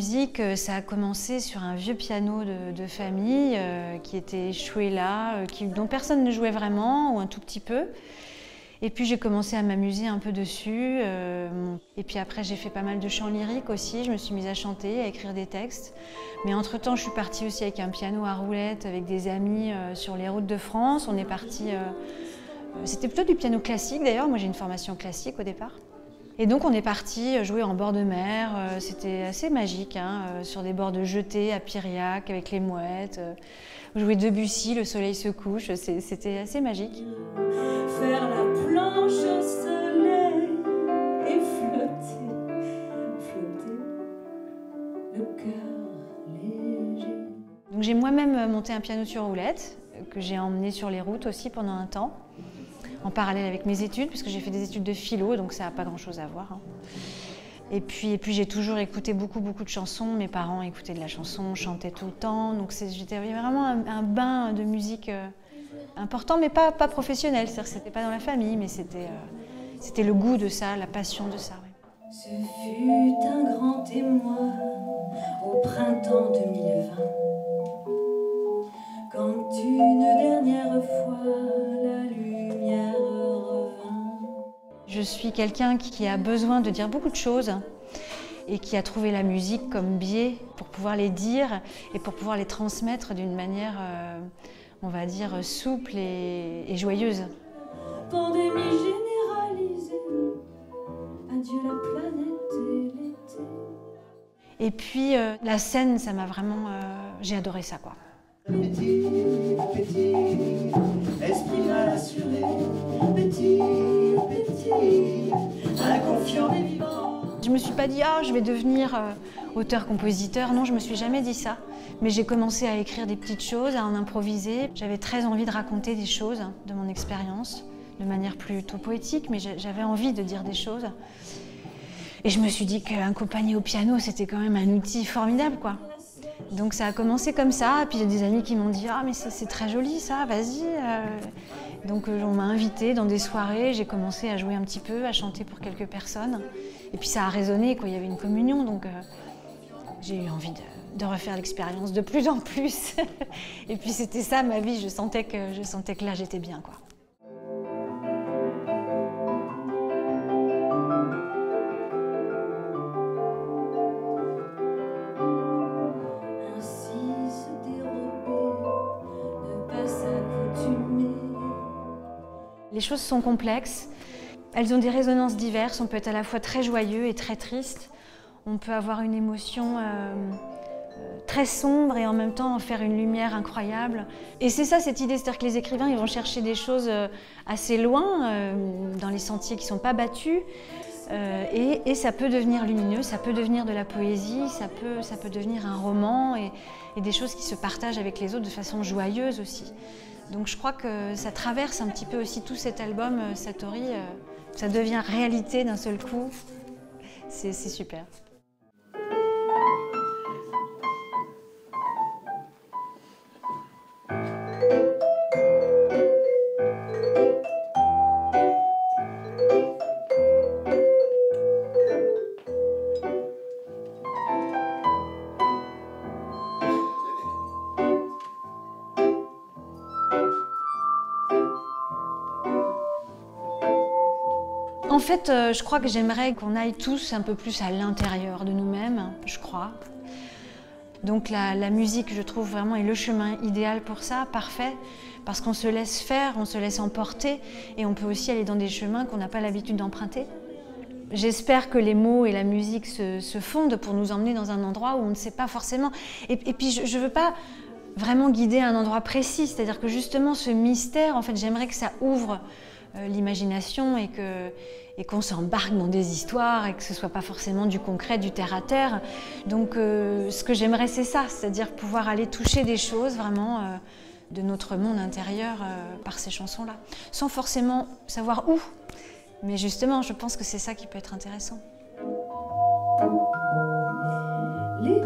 musique, ça a commencé sur un vieux piano de famille qui était échoué là, dont personne ne jouait vraiment, ou un tout petit peu. Et puis j'ai commencé à m'amuser un peu dessus. Et puis après j'ai fait pas mal de chants lyriques aussi, je me suis mise à chanter, à écrire des textes. Mais entre-temps je suis partie aussi avec un piano à roulettes avec des amis sur les routes de France. On est parti, c'était plutôt du piano classique d'ailleurs, moi j'ai une formation classique au départ. Et donc on est parti jouer en bord de mer, c'était assez magique, hein, sur des bords de jetée à Piriac avec les mouettes. Jouer Debussy, le soleil se couche, c'était assez magique. Faire la planche au soleil et flotter, flotter, le cœur léger. Donc j'ai moi-même monté un piano sur roulette, que j'ai emmené sur les routes aussi pendant un temps, en parallèle avec mes études, puisque j'ai fait des études de philo, donc ça n'a pas grand-chose à voir. Hein. Et puis j'ai toujours écouté beaucoup de chansons. Mes parents écoutaient de la chanson, chantaient tout le temps. Donc j'étais vraiment un bain de musique important, mais pas professionnel. C'est-à-dire que c'était pas dans la famille, mais c'était le goût de ça, la passion de ça. Ouais. Ce fut un grand témoin au printemps 2020, quand une dernière fois la lumière revint. Je suis quelqu'un qui a besoin de dire beaucoup de choses et qui a trouvé la musique comme biais pour pouvoir les dire et pour pouvoir les transmettre d'une manière, on va dire, souple et joyeuse. Pandémie généralisée, adieu la planète et l'été. Et puis la scène, ça m'a vraiment, j'ai adoré ça quoi. Petit, esprit mal assuré, petit, inconfiant et vivant. Je me suis pas dit, ah, je vais devenir auteur-compositeur. Non, je me suis jamais dit ça. Mais j'ai commencé à écrire des petites choses, à en improviser. J'avais très envie de raconter des choses de mon expérience, de manière plutôt poétique, mais j'avais envie de dire des choses. Et je me suis dit qu'un compagnie au piano, c'était quand même un outil formidable, quoi. Donc ça a commencé comme ça, puis il y a des amis qui m'ont dit « Ah mais c'est très joli ça, vas-y ». Donc on m'a invitée dans des soirées, j'ai commencé à jouer un petit peu, à chanter pour quelques personnes. Et puis ça a résonné, quoi. Il y avait une communion, donc j'ai eu envie de refaire l'expérience de plus en plus. Et puis c'était ça ma vie, je sentais que là j'étais bien, quoi. Les choses sont complexes, elles ont des résonances diverses, on peut être à la fois très joyeux et très triste, on peut avoir une émotion très sombre et en même temps en faire une lumière incroyable. Et c'est ça cette idée, c'est-à-dire que les écrivains ils vont chercher des choses assez loin, dans les sentiers qui ne sont pas battus, et ça peut devenir lumineux, ça peut devenir de la poésie, ça peut devenir un roman et des choses qui se partagent avec les autres de façon joyeuse aussi. Donc je crois que ça traverse un petit peu aussi tout cet album Satori, ça devient réalité d'un seul coup, c'est super. En fait, je crois que j'aimerais qu'on aille tous un peu plus à l'intérieur de nous-mêmes, je crois. Donc la musique, je trouve vraiment, est le chemin idéal pour ça, parfait, parce qu'on se laisse faire, on se laisse emporter, et on peut aussi aller dans des chemins qu'on n'a pas l'habitude d'emprunter. J'espère que les mots et la musique se fondent pour nous emmener dans un endroit où on ne sait pas forcément. Et puis je ne veux pas vraiment guider un endroit précis, c'est-à-dire que justement ce mystère, en fait, j'aimerais que ça ouvre l'imagination et qu'on s'embarque dans des histoires et que ce ne soit pas forcément du concret, du terre-à-terre. Donc ce que j'aimerais c'est ça, c'est-à-dire pouvoir aller toucher des choses vraiment de notre monde intérieur par ces chansons-là, sans forcément savoir où. Mais justement, je pense que c'est ça qui peut être intéressant. Les